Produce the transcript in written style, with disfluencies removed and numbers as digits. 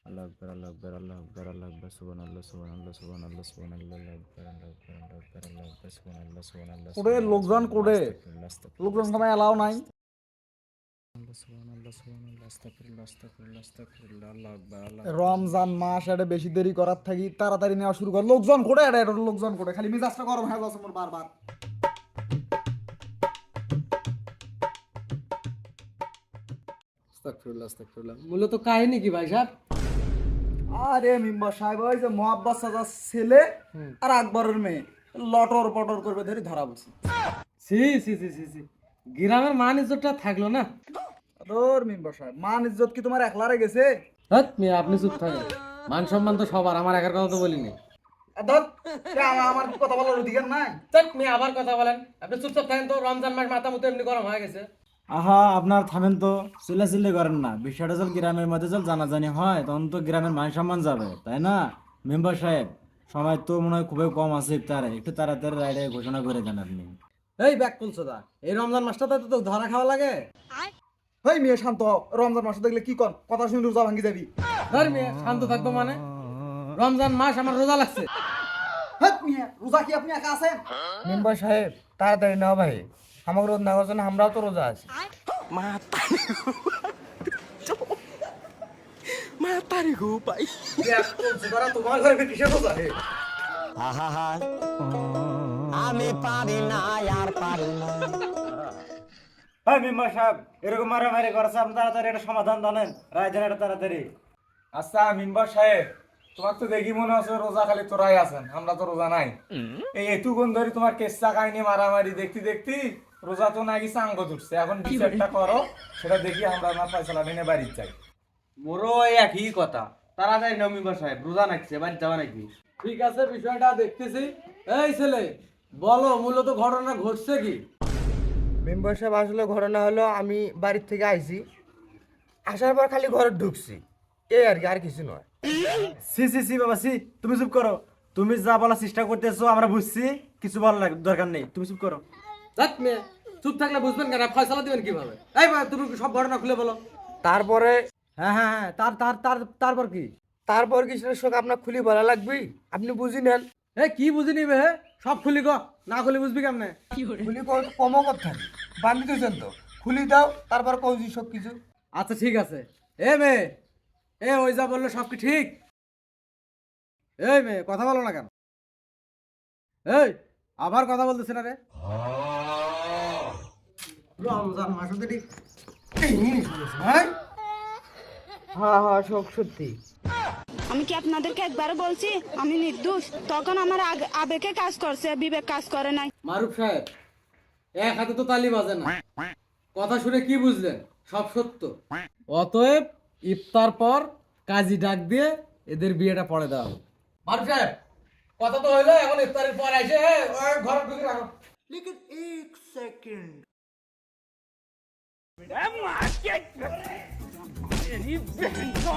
আল্লাহু আকবার, আল্লাহু আকবার, আল্লাহু আকবার, আল্লাহু আকবার, সুবহানাল্লাহ, সুবহানাল্লাহ, সুবহানাল্লাহ, সুবহানাল্লাহ, আল্লাহু আকবার, আল্লাহু আকবার, আল্লাহু আকবার, আল্লাহু আকবার, সুবহানাল্লাহ, সুবহানাল্লাহ, কোড়ে সুবহানাল্লাহ, লোকজন সুবহানাল্লাহ, কোড়ে আস্তাগফিরুল্লাহ, আস্তাগফিরুল্লাহ, লোকজন সময় এলাও নাই। সুবহানাল্লাহ, সুবহানাল্লাহ, আস্তাগফিরুল্লাহ, আস্তাগফিরুল্লাহ, আস্তাগফিরুল্লাহ, আল্লাহু আকবার, আল্লাহু আকবার, রমজান মাস এটা বেশি দেরি করার থাকি তাড়াতাড়ি নেওয়া শুরু কর। লোকজন কোড়ে এটা লোকজন কোড়ে, খালি মিজাজটা গরম হয়ে যাচ্ছে মোর বারবার। আস্তাগফিরুল্লাহ আস্তাগফিরুল্লাহ। মূলত কাহিনী কি ভাই সাহেব? আরে মেম্বার সাহেব, ওই যে মোহাব্বত সাজার ছেলে আর আকবরের মেয়ে লটর পটর করবে ধরে ধরা বলছি। সি সি সি সি সি, গ্রামের মান ইজ্জতটা থাকলো না। তোর মেম্বার সাহেব, মান ইজ্জত কি তোমার একলারে গেছে? হ্যাঁ মেয়ে, আপনি চুপ থাকেন। মান সম্মান তো সবার, আমার একার কথা তো বলিনি। আর ধর, আমার কি কথা বলার অধিকার নাই? তাই মেয়ে আবার কথা বলেন, আপনি চুপচাপ থাকেন তো। রমজান মাস মাথা মতো এমনি গরম হয়ে গেছে। আহা, আপনার থামেন তো, চিল্লাচিল্লি করেন না। বিষয়টা যখন গ্রামের মধ্যে যখন জানাজানি হয় তখন তো গ্রামের মান সম্মান যাবে, তাই না? মেম্বার সাহেব, সময় তো মনে হয় খুবই কম আছে ইফতারে, একটু তাড়াতাড়ি রাইডে ঘোষণা করে দেন আপনি। এই ব্যাক কুলছো দা, এই রমজান মাসটাতে তো ধরা খাওয়া লাগে। এই মেয়ে শান্ত হও। রমজান মাসে দেখলে কি কর, কথা শুনে রোজা ভাঙ্গি যাবি। ধর মেয়ে, শান্ত থাকবো মানে? রমজান মাস আমার রোজা লাগছে। হ্যাঁ মেয়ে, রোজা কি আপনি একা আছেন? মেম্বার সাহেব তাড়াতাড়ি নাও ভাই, আমাকে রোজ না করছেন, আমরাও তো রোজা আছি। তোমার ঘরে কিসের রোজা? হ্যাঁ মেম্বার সাহেব, এরকম মারামারি করেছে, আপনি তাড়াতাড়ি একটা সমাধান জানেন, রায় দেন এটা তাড়াতাড়ি। আচ্ছা মেম্বার সাহেব, তোমার তো দেখি মনে হচ্ছে রোজা খালি তোরাই আছেন, আমরা তো রোজা নাই। এই এতুক্ষণ ধরে তোমার কেসা কাহিনী মারামারি দেখতে দেখতে রোজা তো নাকি সাঙ্গ উঠছে। এখন বিচারটা করো, সেটা দেখি আমরা না ফয়সালা নিয়ে বাড়ি যাই। মোরও এই একই কথা, তাড়াতাড়ি নাও মেম্বার সাহেব, রোজা নাকছে, বাড়ি যাওয়া নাকি? ঠিক আছে, বিষয়টা দেখতেছি। এই ছেলে, বলো মূলত ঘটনা ঘটছে কি? মেম্বার সাহেব আসলে ঘটনা হলো, আমি বাড়ির থেকে আইছি, আসার পর খালি ঘরে ঢুকছি, এই আর কি, আর কিছু নয়। সি সি সি বাবা সি, তুমি চুপ করো। তুমি যা বলার চেষ্টা করতেছো আমরা বুঝছি, কিছু বলার দরকার নেই, তুমি চুপ করো। দেখ মেয়ে, চুপ থাকলে বুঝবেন কেন, ফয়সালা দিবেন কিভাবে? এই ভাই, তুমি সব ঘটনা খুলে বলো। তারপরে হ্যাঁ হ্যাঁ হ্যাঁ, তারপর কি? তারপর কি সেটা শোক আপনার খুলি বলা লাগবে, আপনি বুঝি নেন। এ কি বুঝি নিবে হে? সব খুলি গ, না খুলি বুঝবি কেমনে? খুলি কম কথা বান্ধি দিয়েছেন তো, খুলি দাও, তারপর কৌজি সব কিছু। আচ্ছা ঠিক আছে। এ মেয়ে, এ ওই যা বললো সব কি ঠিক? এই মেয়ে, কথা বলো না কেন? এই, আবার কথা বলতেছে না রে? রমজান মাসে দেখি এই জিনিস হয়েছে, হ্যাঁ? হ্যাঁ হ্যাঁ সব সত্যি। আমি কি আপনাদেরকে একবার বলছি আমি নির্দোষ? তখন আমার আবেগে কাজ করছে, বিবেক কাজ করে নাই। মারুফ সাহেব, এক হাতে তো তালি বাজে না। কথা শুনে কি বুঝলেন? সব সত্য। অতএব ইফতার পর কাজী ডাক দিয়ে এদের বিয়েটা পড়ে দেওয়া হবে। মারুফ সাহেব, কথা তো হইলো, এখন ইফতারের পর এসে ঘরে ঢুকে রাখো। लेकिन एक सेकंड तेरी बहन को